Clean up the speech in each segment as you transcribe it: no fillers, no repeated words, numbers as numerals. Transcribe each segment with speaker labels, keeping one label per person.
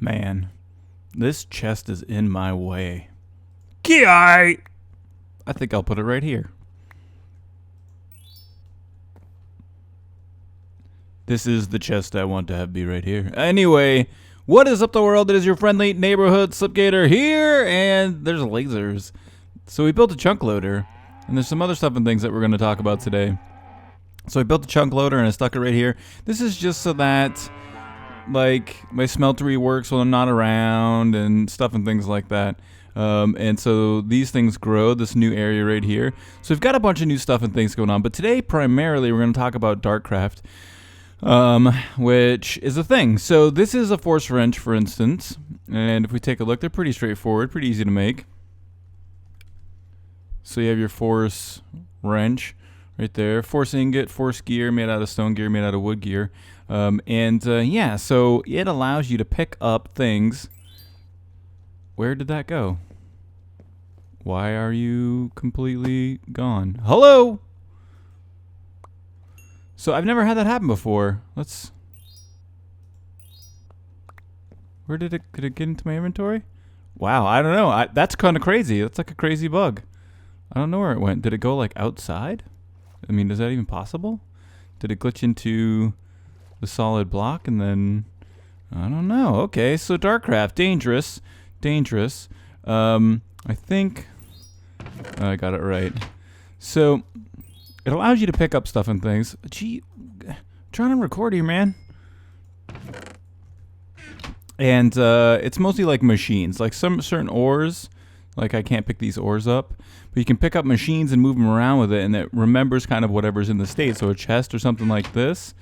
Speaker 1: Man, this chest is in my way. I think I'll put it right here. This is the chest I want to have be right here. Anyway, what is up the world? It is your friendly neighborhood Slipgator here, and there's lasers. So we built a chunk loader, and there's some other stuff and things that we're going to talk about today. So I built a chunk loader and I stuck it right here. This is just so that, like, my smeltery works when I'm not around and stuff and things like that. And so these things grow, this new area right here. So we've got a bunch of new stuff and things going on. But today, primarily, we're going to talk about Dartcraft, which is a thing. So this is a force wrench, for instance. And if we take a look, they're pretty straightforward, pretty easy to make. So you have your force wrench right there. Force ingot, force gear made out of stone gear, made out of wood gear. Yeah, so it allows you to pick up things. Where did that go? Why are you completely gone? Hello? So I've never had that happen before. Where did it get into my inventory? Wow, I don't know. That's kind of crazy. That's like a crazy bug. I don't know where it went. Did it go like outside? I mean, is that even possible? Did it glitch into the solid block and then... I don't know. Okay, so Dartcraft, dangerous. I think I got it right. So it allows you to pick up stuff and things. Gee, I'm trying to record here, man. And it's mostly like machines, like some certain ores. Like I can't pick these ores up, but you can pick up machines and move them around with it, and it remembers kind of whatever's in the state. So a chest or something like this,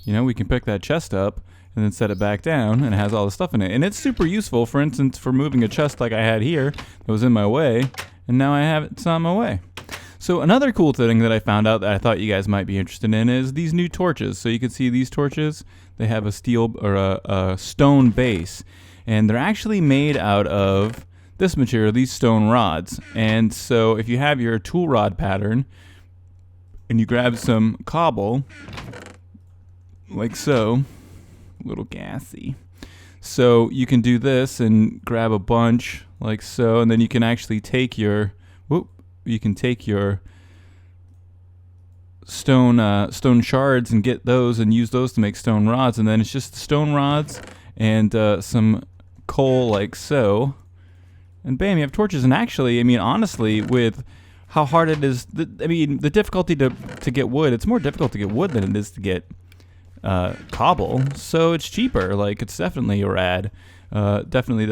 Speaker 1: you know, we can pick that chest up and then set it back down, and it has all the stuff in it. And it's super useful, for instance, for moving a chest like I had here that was in my way, and now it's not in my way. So another cool thing that I found out that I thought you guys might be interested in is these new torches. So you can see these torches, they have a steel or a stone base, and they're actually made out of this material, these stone rods. And so if you have your tool rod pattern and you grab some cobble, like so, a little gassy. So you can do this and grab a bunch like so, and then you can actually take your stone shards and get those and use those to make stone rods, and then it's just stone rods and some coal like so, and bam, you have torches. And actually, I mean, honestly, with how hard it is, the difficulty to get wood, it's more difficult to get wood than it is to get cobble, so it's cheaper. Like, it's definitely rad. Definitely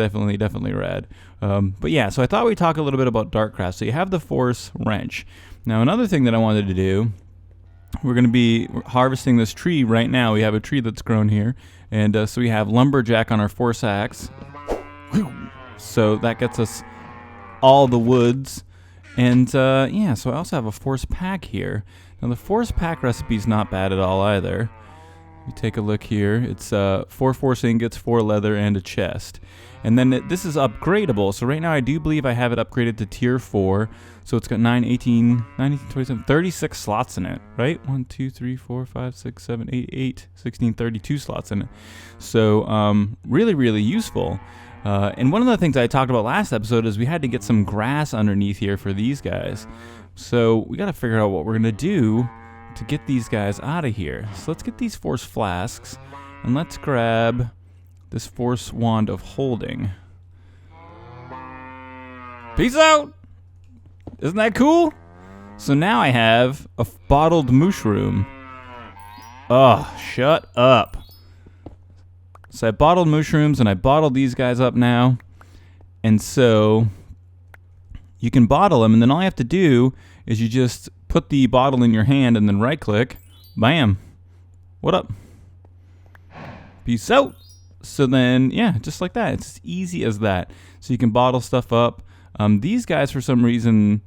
Speaker 1: rad. But yeah, so I thought we'd talk a little bit about Dartcraft. So you have the force wrench. Now, another thing that I wanted to do, we're going to be harvesting this tree right now. We have a tree that's grown here, and so we have lumberjack on our force axe. So that gets us all the woods. And yeah, so I also have a force pack here. Now, the force pack recipe's not bad at all either. You take a look here. It's 4 force ingots, 4 leather, and a chest. And then this is upgradable. So right now I do believe I have it upgraded to tier 4. So it's got 9, 18, 19, 27, 36 slots in it, right? 1, 2, 3, 4, 5, 6, 7, 8, 16, 32 slots in it. So really, really useful. And one of the things I talked about last episode is we had to get some grass underneath here for these guys. So we got to figure out what we're going to do to get these guys out of here. So let's get these force flasks, and let's grab this force wand of holding. Peace out! Isn't that cool? So now I have a bottled mushroom. Oh, shut up. So I bottled mushrooms, and I bottled these guys up now. And so you can bottle them, and then all you have to do is you just put the bottle in your hand and then right click. Bam. What up? Peace out. So then, yeah, just like that. It's as easy as that. So you can bottle stuff up. These guys, for some reason,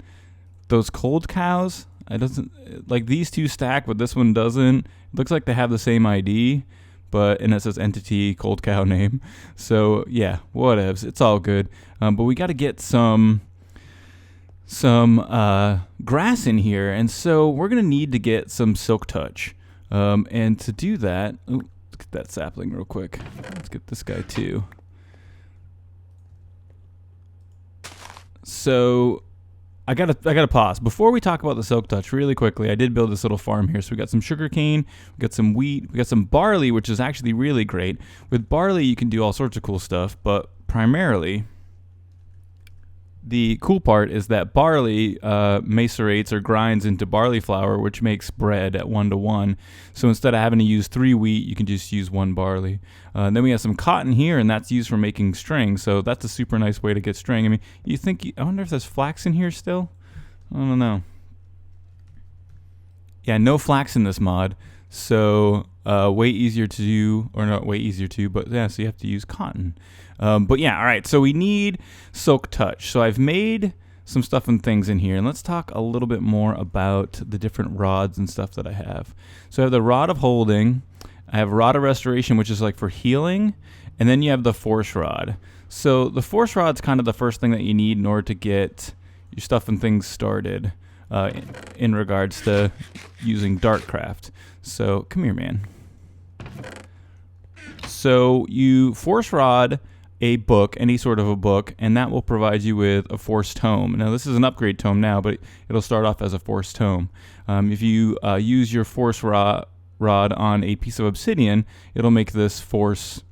Speaker 1: those cold cows, it doesn't, like these two stack, but this one doesn't. It looks like they have the same ID, and it says entity cold cow name. So yeah, whatevs. It's all good. But we got to get some grass in here, and so we're gonna need to get some silk touch, and to do that, let's get that sapling real quick. Let's get this guy too. So I gotta pause before we talk about the silk touch really quickly. I did build this little farm here, so we got some sugar cane, we got some wheat, we got some barley, which is actually really great. With barley, you can do all sorts of cool stuff, but primarily, the cool part is that barley macerates or grinds into barley flour, which makes bread at 1-to-1. So instead of having to use 3 wheat, you can just use 1 barley. And then we have some cotton here, and that's used for making string. So that's a super nice way to get string. I mean, I wonder if there's flax in here still? I don't know. Yeah, no flax in this mod. So way easier to do, or not way easier to, but yeah, so you have to use cotton. But yeah, all right, so we need silk touch. So I've made some stuff and things in here, and let's talk a little bit more about the different rods and stuff that I have. So I have the rod of holding, I have rod of restoration, which is like for healing, and then you have the force rod. So the force rod's kind of the first thing that you need in order to get your stuff and things started in regards to using Dartcraft. So come here, man. So you force rod a book, any sort of a book, and that will provide you with a force tome. Now this is an upgrade tome now, but it'll start off as a force tome. If you use your force rod on a piece of obsidian, it'll make this force,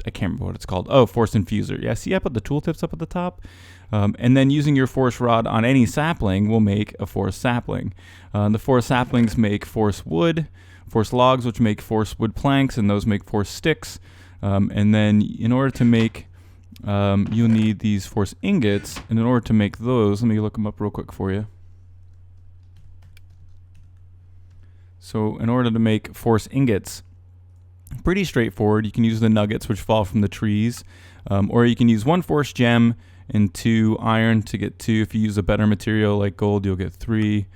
Speaker 1: I can't remember what it's called. Oh, force infuser. Yeah, see I put the tooltips up at the top? And then using your force rod on any sapling will make a force sapling. The force saplings make force wood, force logs, which make force wood planks, and those make force sticks. And then in order to make, you'll need these force ingots, and in order to make those, let me look them up real quick for you. So in order to make force ingots, pretty straightforward. You can use the nuggets, which fall from the trees, or you can use 1 force gem and 2 iron to get 2. If you use a better material like gold, you'll get 3.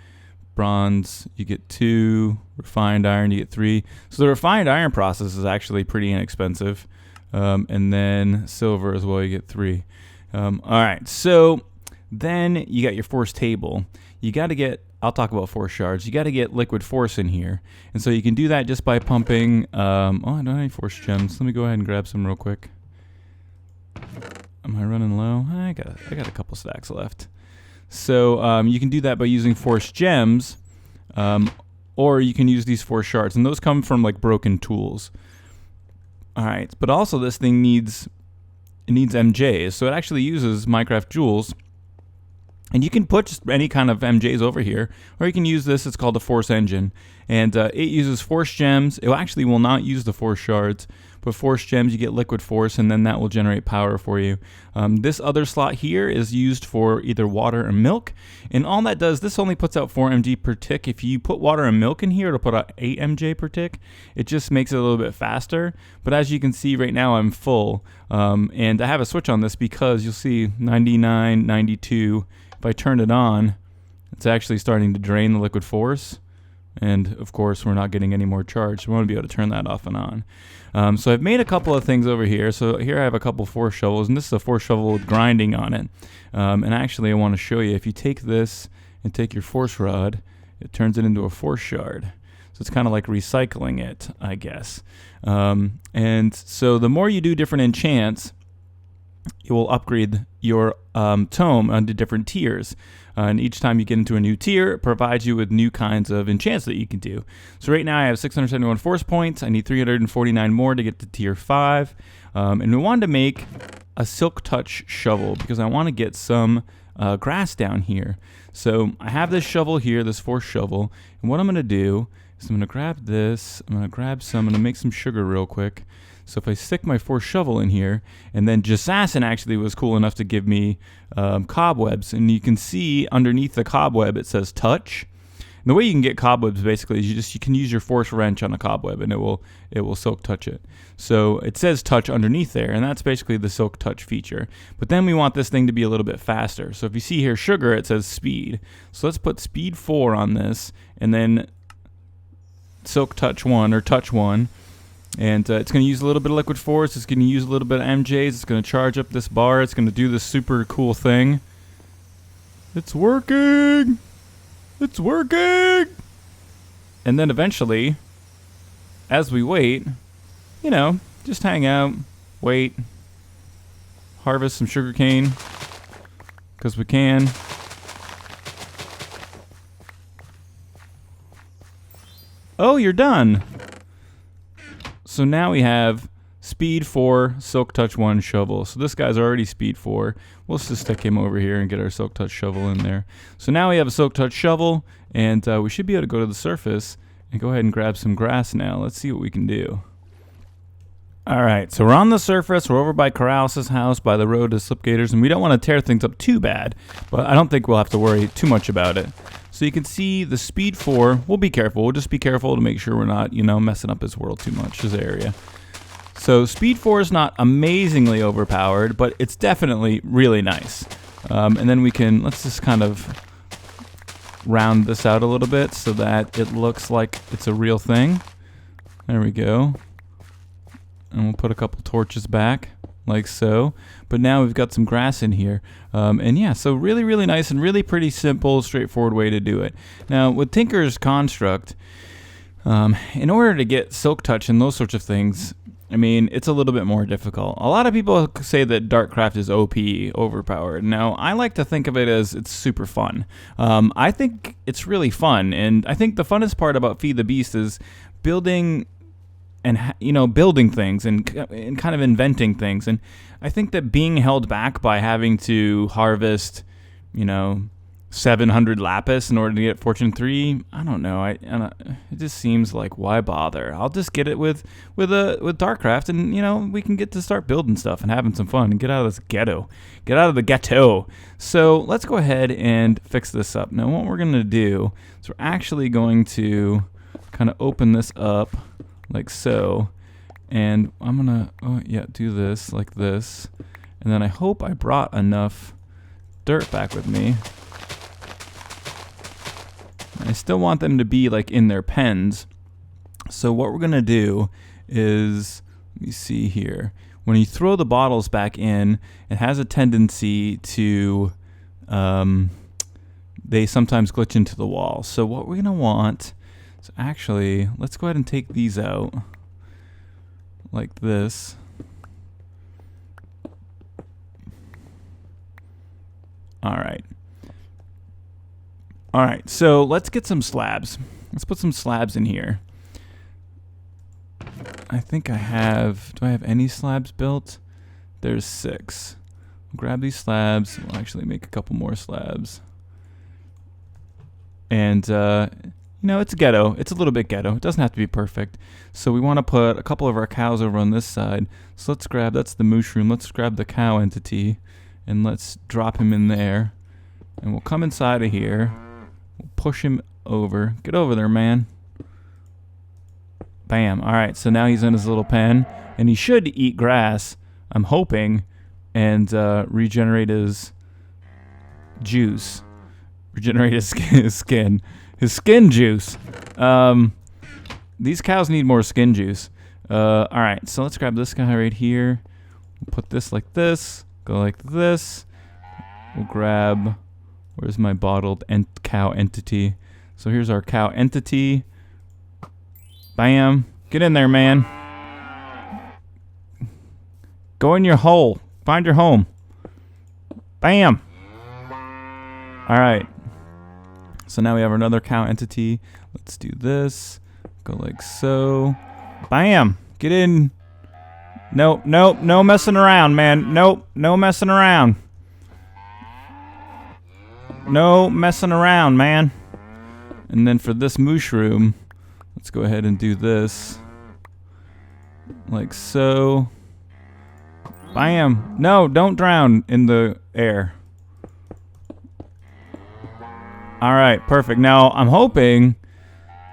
Speaker 1: Bronze, you get 2. Refined iron, you get 3. So the refined iron process is actually pretty inexpensive. And then silver as well, you get 3. All right, so then you got your force table. You got to get, I'll talk about force shards. You got to get liquid force in here. And so you can do that just by pumping, I don't have any force gems. Let me go ahead and grab some real quick. Am I running low? I got a couple stacks left. So you can do that by using force gems, or you can use these force shards, and those come from like broken tools. All right, but also this thing needs MJs, so it actually uses Minecraft Jewels, and you can put just any kind of MJs over here, or you can use this. It's called a force engine, and it uses force gems. It actually will not use the force shards, but force gems, you get liquid force, and then that will generate power for you. This other slot here is used for either water or milk, and all that does, this only puts out 4 MG per tick. If you put water and milk in here, it'll put out 8 MJ per tick. It just makes it a little bit faster, but as you can see right now, I'm full, and I have a switch on this because you'll see 99, 92. If I turn it on, it's actually starting to drain the liquid force. And of course, we're not getting any more charge. So we want to be able to turn that off and on. So I've made a couple of things over here. So here I have a couple force shovels, and this is a force shovel with grinding on it. And actually, I want to show you, if you take this and take your force rod, it turns it into a force shard. So it's kind of like recycling it, I guess. And so the more you do different enchants, it will upgrade your tome onto different tiers. And each time you get into a new tier, it provides you with new kinds of enchants that you can do. So right now I have 671 force points. I need 349 more to get to tier 5. And we wanted to make a silk touch shovel because I want to get some grass down here. So I have this shovel here, this force shovel. And what I'm going to do is I'm going to grab this. I'm going to grab some. I'm going to make some sugar real quick. So if I stick my force shovel in here, and then Jassassin actually was cool enough to give me cobwebs, and you can see underneath the cobweb it says touch. And the way you can get cobwebs basically is you can use your force wrench on a cobweb, and it will silk touch it. So it says touch underneath there, and that's basically the silk touch feature. But then we want this thing to be a little bit faster. So if you see here sugar, it says speed. So let's put speed 4 on this, and then silk touch 1 or touch 1. And it's going to use a little bit of liquid force. It's going to use a little bit of MJs. It's going to charge up this bar. It's going to do this super cool thing. It's working! It's working! And then eventually, as we wait, you know, just hang out, wait, harvest some sugarcane, because we can. Oh, you're done. So now we have speed 4, silk touch 1 shovel. So this guy's already speed 4. We'll just stick him over here and get our silk touch shovel in there. So now we have a silk touch shovel, and we should be able to go to the surface and go ahead and grab some grass now. Let's see what we can do. Alright, so we're on the surface. We're over by Corrales' house by the road to Slipgators, and we don't want to tear things up too bad, but I don't think we'll have to worry too much about it. So you can see the speed 4. We'll be careful. We'll just be careful to make sure we're not, messing up his world too much, his area. So speed 4 is not amazingly overpowered, but it's definitely really nice. And then let's just kind of round this out a little bit so that it looks like it's a real thing. There we go. And we'll put a couple torches back, like so. But now we've got some grass in here. And yeah, so really, really nice and really pretty simple, straightforward way to do it. Now, with Tinker's construct, in order to get silk touch and those sorts of things, I mean, it's a little bit more difficult. A lot of people say that Dartcraft is OP, overpowered. Now, I like to think of it as it's super fun. I think it's really fun, and I think the funnest part about Feed the Beast is building and building things and kind of inventing things. And I think that being held back by having to harvest, 700 lapis in order to get Fortune 3, I don't know. It just seems like, why bother? I'll just get it with Dartcraft, and we can get to start building stuff and having some fun and get out of this ghetto. Get out of the ghetto. So let's go ahead and fix this up. Now what we're gonna do is we're actually going to kind of open this up like so, and I'm gonna do this like this, and then I hope I brought enough dirt back with me. I still want them to be like in their pens. So what we're gonna do is, let me see here. When you throw the bottles back in, it has a tendency to, they sometimes glitch into the wall. So what we're gonna want is actually, let's go ahead and take these out like this. All right, so let's get some slabs. Let's put some slabs in here. I think I have, do I have any slabs built? There's 6. We'll grab these slabs. We'll actually make a couple more slabs. And, it's ghetto. It's a little bit ghetto. It doesn't have to be perfect. So we want to put a couple of our cows over on this side. So let's grab, that's the mushroom. Let's grab the cow entity and let's drop him in there. And we'll come inside of here. We'll push him over. Get over there, man. Bam. All right, so now he's in his little pen, and he should eat grass, I'm hoping, and regenerate his juice. Regenerate his skin. His skin juice. These cows need more skin juice. All right, so let's grab this guy right here. We'll put this like this. Go like this. We'll grab... Where's my bottled cow entity? So here's our cow entity. Bam. Get in there, man. Go in your hole. Find your home. Bam. All right. So now we have another cow entity. Let's do this. Go like so. Bam. Get in. Nope, nope, no messing around, man. Nope, no messing around. No messing around, man. And then for this mushroom, let's go ahead and do this. Like so. Bam. No, don't drown in the air. Alright, perfect. Now, I'm hoping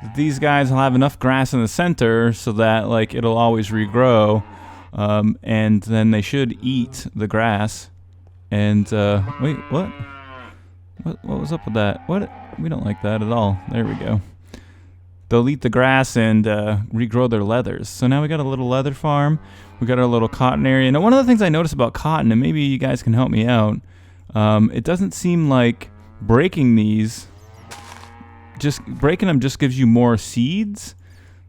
Speaker 1: that these guys will have enough grass in the center so that, like, it'll always regrow. And then they should eat the grass. And, wait, what? What was up with that? What? We don't like that at all. There we go. They'll eat the grass and regrow their leathers. So now we got a little leather farm. We got our little cotton area. Now, one of the things I noticed about cotton, and maybe you guys can help me out, it doesn't seem like breaking these, just breaking them just gives you more seeds.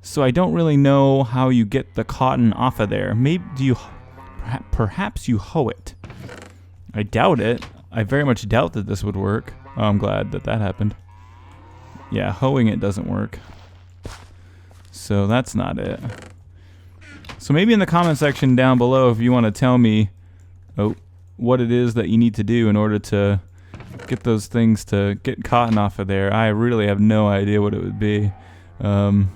Speaker 1: So I don't really know how you get the cotton off of there. Maybe do you? Perhaps you hoe it. I doubt it. I very much doubt that this would work. Oh, I'm glad that that happened. Yeah, hoeing it doesn't work. So that's not it. So maybe in the comment section down below, if you want to tell me what it is that you need to do in order to get those things to get cotton off of there. I really have no idea what it would be. All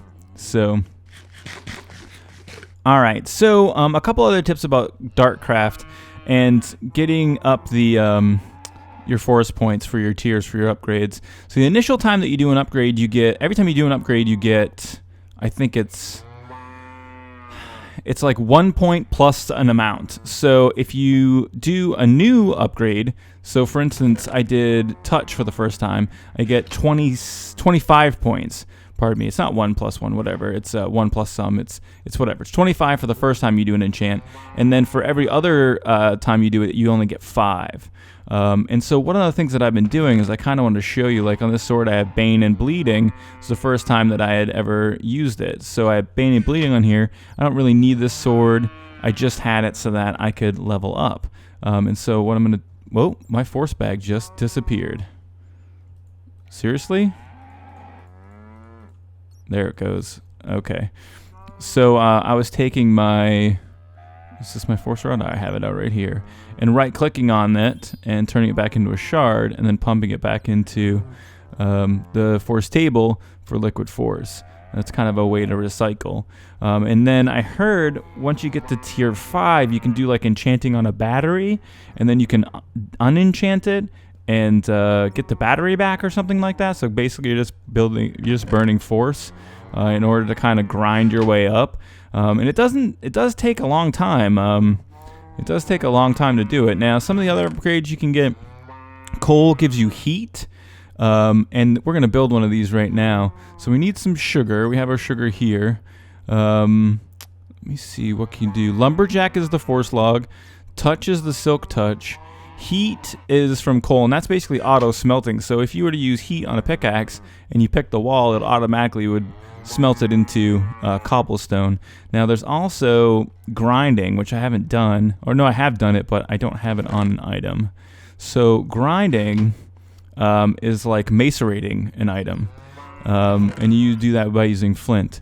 Speaker 1: right. So a couple other tips about Dartcraft and getting up the your forest points for your tiers for your upgrades. So the initial time that you do an upgrade, you get, every time you do an upgrade, you get, I think it's like 1 point plus an amount. So if you do a new upgrade, so for instance, I did touch for the first time, I get 25 points. Pardon me, it's not 1 plus 1, whatever. It's 1 plus some. It's whatever. It's 25 for the first time you do an enchant, and then for every other time you do it, you only get 5. And so one of the things that I've been doing is I kind of wanted to show you, like on this sword I have Bane and Bleeding. It's the first time that I had ever used it. So I have Bane and Bleeding on here. I don't really need this sword. I just had it so that I could level up. And so what I'm going to... Whoa, my force bag just disappeared. Seriously? There it goes. Okay. So I was taking my... Is this my force rod? I have it out right here. And right-clicking on it and turning it back into a shard and then pumping it back into the force table for liquid force. That's kind of a way to recycle. And then I heard once you get to tier 5, you can do like enchanting on a battery, and then you can unenchant it and get the battery back or something like that. So basically you're just burning force in order to kind of grind your way up. And it does take a long time. It does take a long time to do it. Now, some of the other upgrades you can get, coal gives you heat, and we're going to build one of these right now. So we need some sugar. We have our sugar here. Let me see, what can you do? Lumberjack is the force log. Touch is the silk touch. Heat is from coal, and that's basically auto-smelting. So if you were to use heat on a pickaxe and you pick the wall, it automatically would smelt it into cobblestone. Now there's also grinding, which I haven't done, or no, I have done it, but I don't have it on an item. So grinding is like macerating an item, and you do that by using flint.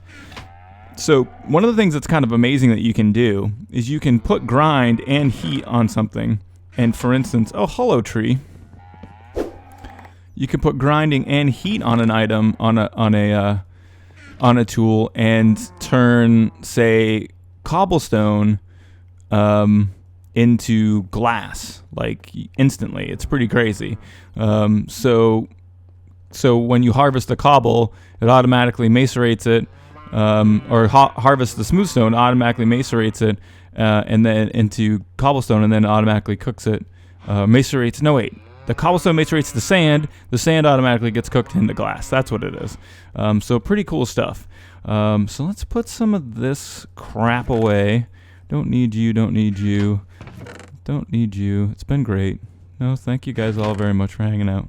Speaker 1: So one of the things that's kind of amazing that you can do is you can put grind and heat on something. And for instance, hollow tree, you can put grinding and heat on an item on a tool and turn, say, cobblestone into glass, like instantly. It's pretty crazy. So when you harvest the cobble, it automatically macerates it, or harvest the smooth stone, automatically macerates it, and then into cobblestone, and then automatically cooks it. Macerates. No, wait. The cobblestone macerates the sand automatically gets cooked into glass. That's what it is. So pretty cool stuff. So let's put some of this crap away. Don't need you, don't need you, don't need you. It's been great. No, thank you guys all very much for hanging out.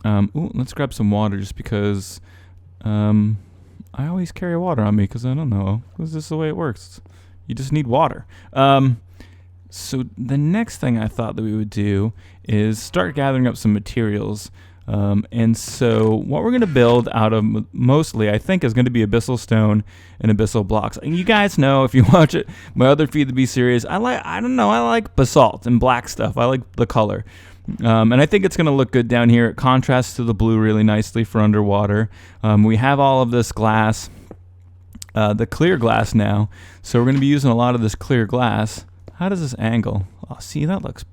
Speaker 1: Ooh, let's grab some water just because I always carry water on me because I don't know. This is the way it works. You just need water. So the next thing I thought that we would do is start gathering up some materials. And so what we're going to build out of mostly, I think, is going to be abyssal stone and abyssal blocks. And you guys know, if you watch it, my other Feed the Beast series, I like basalt and black stuff. I like the color. And I think it's going to look good down here. It contrasts to the blue really nicely for underwater. We have all of this glass, the clear glass now. So we're going to be using a lot of this clear glass. How does this angle? Oh, see, that looks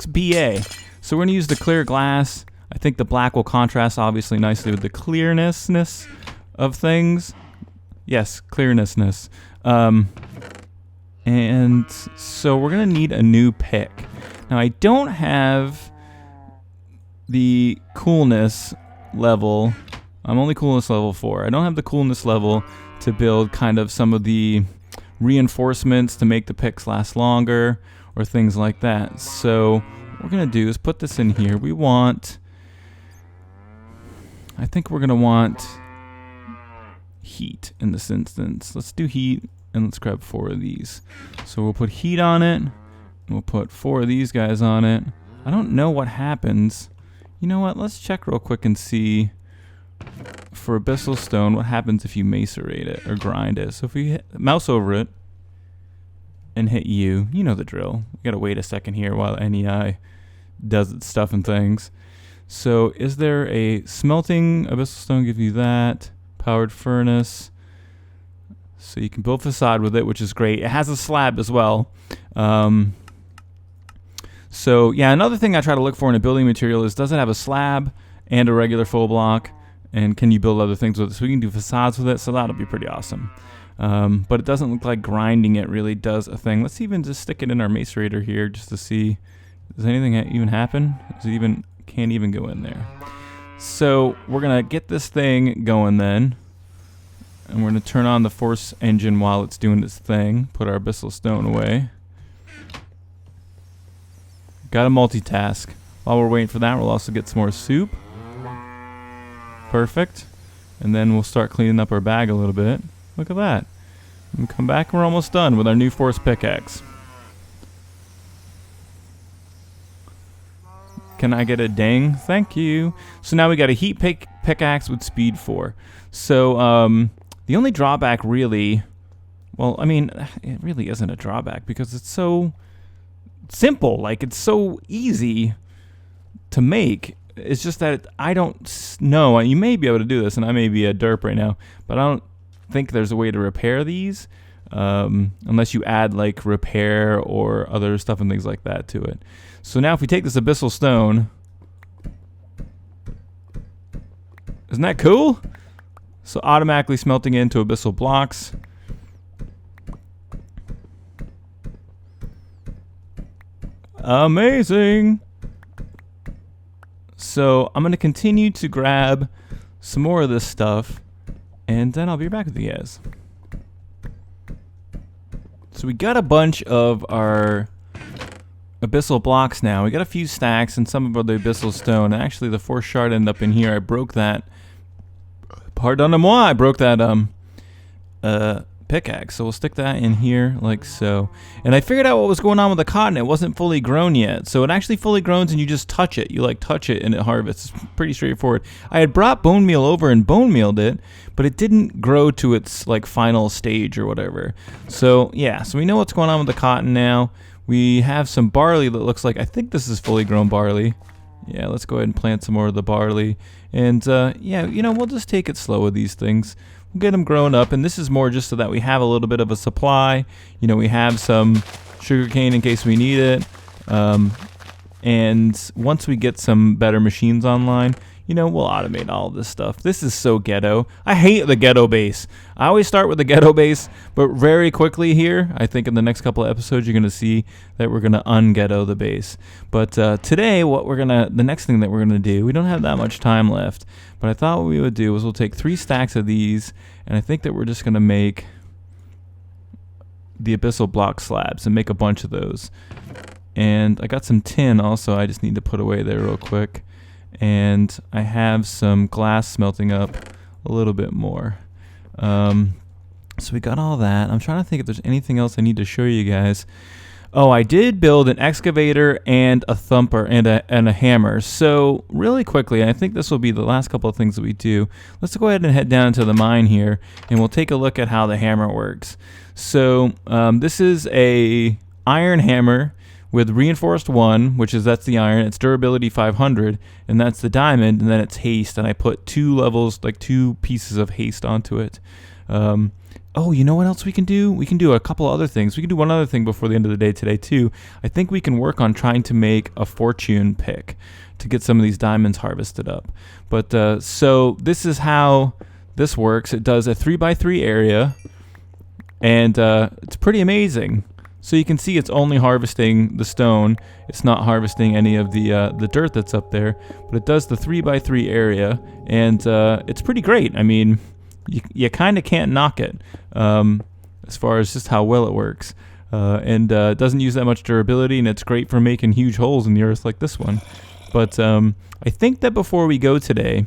Speaker 1: BA. So we're going to use the clear glass. I think the black will contrast obviously nicely with the clearness of things. Yes, clearness. And so we're going to need a new pick. Now I don't have the coolness level. I'm only coolness level 4. I don't have the coolness level to build kind of some of the reinforcements to make the picks last longer or things like that. So what we're going to do is put this in here. I think we're going to want heat in this instance. Let's do heat, and let's grab 4 of these. So we'll put heat on it, and we'll put 4 of these guys on it, I don't know what happens. You know what? Let's check real quick and see for abyssal stone what happens if you macerate it or grind it. So if we mouse over it and hit U, you know the drill. We gotta wait a second here while NEI does its stuff and things. So is there a smelting abyssal stone? Give you that powered furnace. So you can build facade with it, which is great. It has a slab as well. So yeah, another thing I try to look for in a building material is, does it have a slab and a regular full block? And can you build other things with it? So we can do facades with it, so that'll be pretty awesome. But it doesn't look like grinding it really does a thing. Let's even just stick it in our macerator here just to see, does anything even happen? Does it even, can't even go in there. So we're gonna get this thing going then. And we're gonna turn on the force engine while it's doing its thing. Put our abyssal stone away. Gotta multitask. While we're waiting for that, we'll also get some more soup. Perfect. And then we'll start cleaning up our bag a little bit. Look at that. And come back, we're almost done with our new force pickaxe. Can I get a ding? Thank you. So now we got a heat pickaxe with speed 4. So the only drawback really, well, I mean, it really isn't a drawback because it's so simple. Like, it's so easy to make. It's just that I don't know. You may be able to do this, and I may be a derp right now, but I don't think there's a way to repair these unless you add like repair or other stuff and things like that to it. So now if we take this abyssal stone, isn't that cool? So automatically smelting into abyssal blocks. Amazing. So I'm going to continue to grab some more of this stuff, and then I'll be back with you guys. So we got a bunch of our abyssal blocks now. We got a few stacks and some of the abyssal stone. Actually, the force shard ended up in here. I broke that. Pardonnez-moi, I broke that pickaxe. So we'll stick that in here like so. And I figured out what was going on with the cotton. It wasn't fully grown yet. So it actually fully grows and you just touch it. You like touch it and it harvests. It's pretty straightforward. I had brought bone meal over and bone mealed it, but it didn't grow to its like final stage or whatever. So yeah, so we know what's going on with the cotton now. We have some barley that looks like, I think this is fully grown barley. Yeah, let's go ahead and plant some more of the barley. And yeah, you know, we'll just take it slow with these things. We'll get them grown up, and this is more just so that we have a little bit of a supply. You know, we have some sugarcane in case we need it. And once we get some better machines online, you know, we'll automate all of this stuff. This is so ghetto. I hate the ghetto base. I always start with the ghetto base, but very quickly here, I think in the next couple of episodes, you're going to see that we're going to unghetto the base. But today, the next thing that we're going to do, we don't have that much time left, but I thought what we would do is we'll take 3 stacks of these, and I think that we're just going to make the abyssal block slabs and make a bunch of those. And I got some tin also I just need to put away there real quick. And I have some glass smelting up a little bit more. So we got all that. I'm trying to think if there's anything else I need to show you guys. Oh, I did build an excavator and a thumper and a hammer. So really quickly, I think this will be the last couple of things that we do. Let's go ahead and head down to the mine here, and we'll take a look at how the hammer works. So this is a iron hammer with reinforced 1, that's the iron, it's durability 500, and that's the diamond, and then it's haste, and I put 2 levels, like 2 pieces of haste onto it. Oh, you know what else we can do? We can do a couple other things. We can do one other thing before the end of the day today, too. I think we can work on trying to make a fortune pick to get some of these diamonds harvested up. But, so this is how this works. It does a 3x3 area, and it's pretty amazing. So you can see it's only harvesting the stone. It's not harvesting any of the dirt that's up there, but it does the 3x3 area, and it's pretty great. I mean, you kind of can't knock it as far as just how well it works. And it doesn't use that much durability, and it's great for making huge holes in the earth like this one. But I think that before we go today,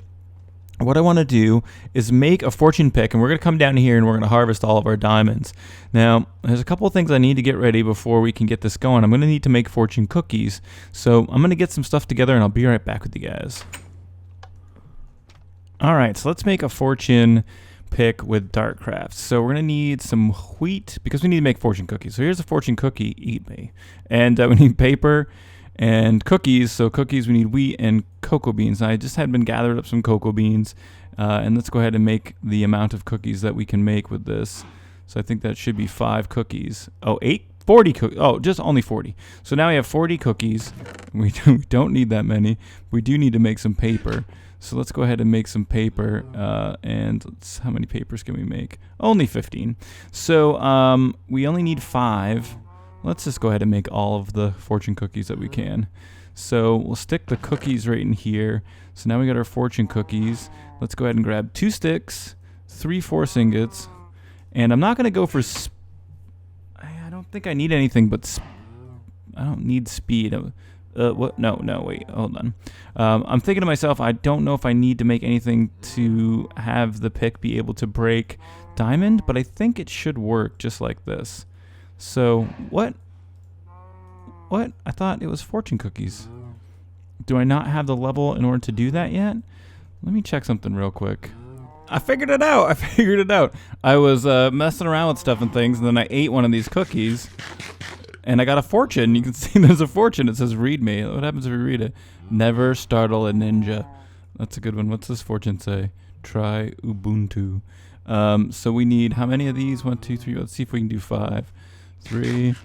Speaker 1: what I want to do is make a fortune pick, and we're going to come down here and we're going to harvest all of our diamonds. Now, there's a couple of things I need to get ready before we can get this going. I'm going to need to make fortune cookies. So I'm going to get some stuff together, and I'll be right back with you guys. All right, so let's make a fortune pick with Dartcraft. So we're going to need some wheat because we need to make fortune cookies. So here's a fortune cookie. Eat me. And we need paper and cookies. So cookies, we need wheat and cocoa beans. Now, I just had been gathered up some cocoa beans, and let's go ahead and make the amount of cookies that we can make with this. So I think that should be 5 cookies. Oh, 40 cookies. Oh, just only 40. So now we have 40 cookies. We don't need that many. We do need to make some paper. So let's go ahead and make some paper. And how many papers can we make? Only 15. So we only need 5. Let's just go ahead and make all of the fortune cookies that we can. So we'll stick the cookies right in here. So now we got our fortune cookies. Let's go ahead and grab 2 sticks, 3 force ingots, and I'm not going to go for I don't think I need anything but I don't need speed. What? No, wait, hold on. I'm thinking to myself, I don't know if I need to make anything to have the pick be able to break diamond, but I think it should work just like this. So, what? I thought it was fortune cookies. Do I not have the level in order to do that yet? Let me check something real quick. I figured it out. I was messing around with stuff and things, and then I ate one of these cookies, and I got a fortune. You can see there's a fortune. It says read me. What happens if we read it? Never startle a ninja. That's a good one. What's this fortune say? Try Ubuntu. So we need how many of these? 1, 2, 3. Let's see if we can do 5. 3.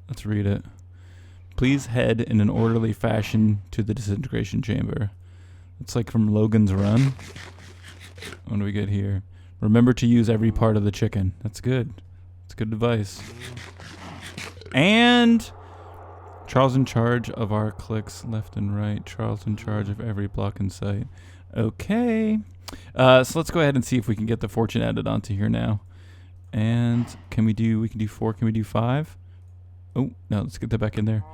Speaker 1: Let's read it. Please head in an orderly fashion to the disintegration chamber. It's like from Logan's Run. What do we get here? Remember to use every part of the chicken. That's good. It's good advice. And Charles in charge of our clicks left and right. Charles in charge of every block in sight. Okay. So let's go ahead and see if we can get the fortune added onto here now. And we can do 4. Can we do 5? Oh, no, let's get that back in there.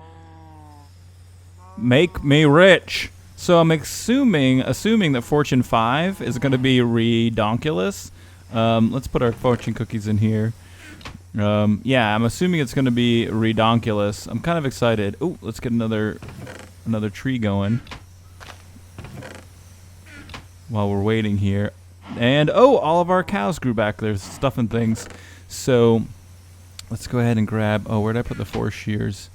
Speaker 1: Make me rich. So I'm assuming that fortune 5 is going to be redonkulous. Let's put our fortune cookies in here. Yeah, I'm assuming it's going to be redonkulous. I'm kind of excited. Oh, let's get another tree going while we're waiting here. And all of our cows grew back. There's stuff and things. So let's go ahead and grab. Oh, where'd I put the 4 shears?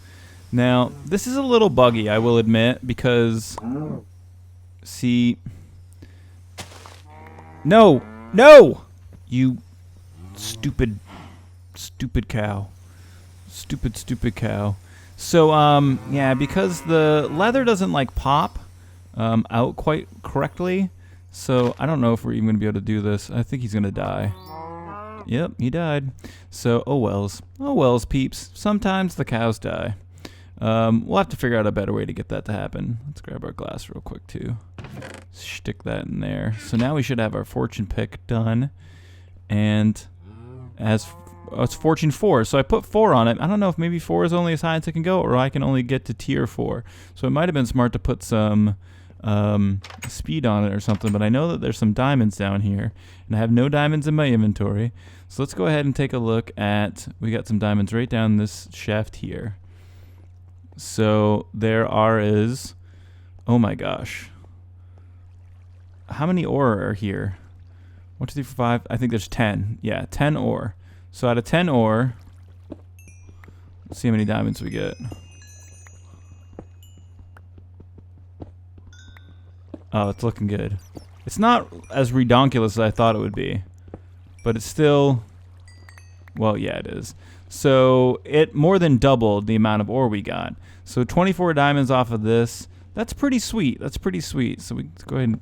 Speaker 1: Now, this is a little buggy, I will admit, because see. No, you stupid cow. Stupid cow. So, yeah, because the leather doesn't like pop out quite correctly. So I don't know if we're even going to be able to do this. I think he's going to die. Yep, he died. So, oh wells, peeps. Sometimes the cows die. We'll have to figure out a better way to get that to happen. Let's grab our glass real quick, too. Stick that in there. So now we should have our fortune pick done. And it's fortune 4. So I put 4 on it. I don't know if maybe 4 is only as high as it can go, or I can only get to tier 4. So it might have been smart to put some speed on it or something, but I know that there's some diamonds down here, and I have no diamonds in my inventory. So let's go ahead and take a look at, we got some diamonds right down this shaft here. So there is, oh my gosh, how many ore are here? 1, 2, 3, 4, 5. I think there's 10. Yeah, 10 ore. So out of 10 ore, let's see how many diamonds we get. Oh, it's looking good. It's not as redonkulous as I thought it would be, but it's still, well, yeah, it is. So it more than doubled the amount of ore we got. So 24 diamonds off of this. That's pretty sweet. So let's go ahead and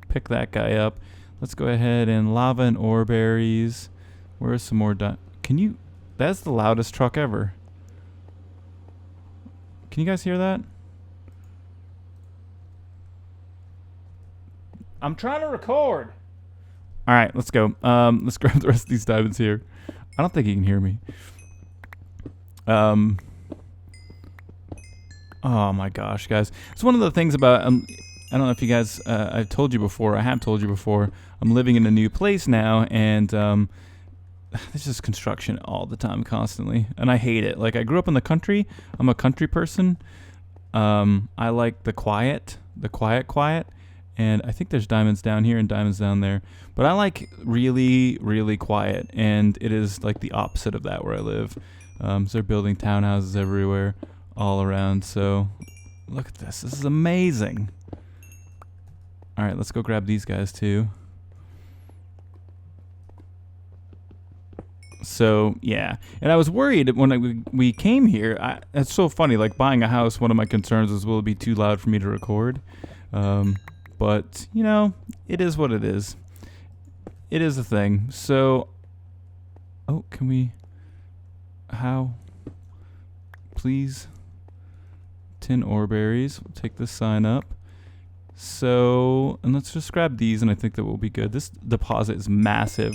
Speaker 1: pick that guy up. Let's go ahead and lava and ore berries. Where's some more that's the loudest truck ever. Can you guys hear that? I'm trying to record. All right, let's go. Let's grab the rest of these diamonds here. I don't think he can hear me. Oh my gosh, guys! It's one of the things about I don't know if you guys, I've told you before, I have told you before, I'm living in a new place now, and there's just construction all the time, constantly, and I hate it. Like, I grew up in the country. I'm a country person. I like the quiet, and I think there's diamonds down here and diamonds down there, but I like really, really quiet, and it is like the opposite of that where I live. So they're building townhouses everywhere, all around, so look at this. This is amazing. All right, let's go grab these guys too. So yeah, and I was worried when we came here. It's so funny. Like, buying a house, one of my concerns was, will it be too loud for me to record? But you know, it is what it is. It is a thing. So, oh, can we? How? Please. 10 ore berries. We'll take this sign up. So, and let's just grab these, and I think that will be good. This deposit is massive.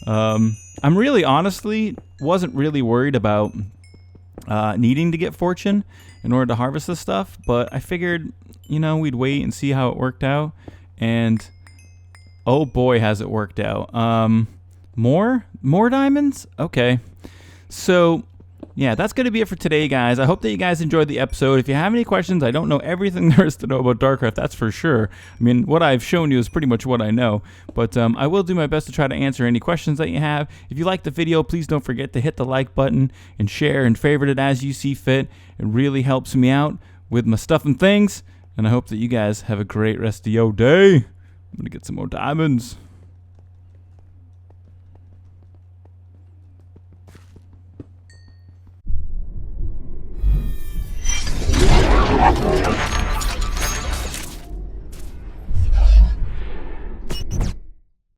Speaker 1: I'm really, honestly, wasn't really worried about needing to get fortune in order to harvest this stuff, but I figured, you know, we'd wait and see how it worked out, and oh boy, has it worked out. More diamonds? Okay. So, yeah, that's going to be it for today, guys. I hope that you guys enjoyed the episode. If you have any questions, I don't know everything there is to know about Dartcraft, that's for sure. I mean, what I've shown you is pretty much what I know. But I will do my best to try to answer any questions that you have. If you liked the video, please don't forget to hit the like button and share and favorite it as you see fit. It really helps me out with my stuff and things. And I hope that you guys have a great rest of your day. I'm going to get some more diamonds.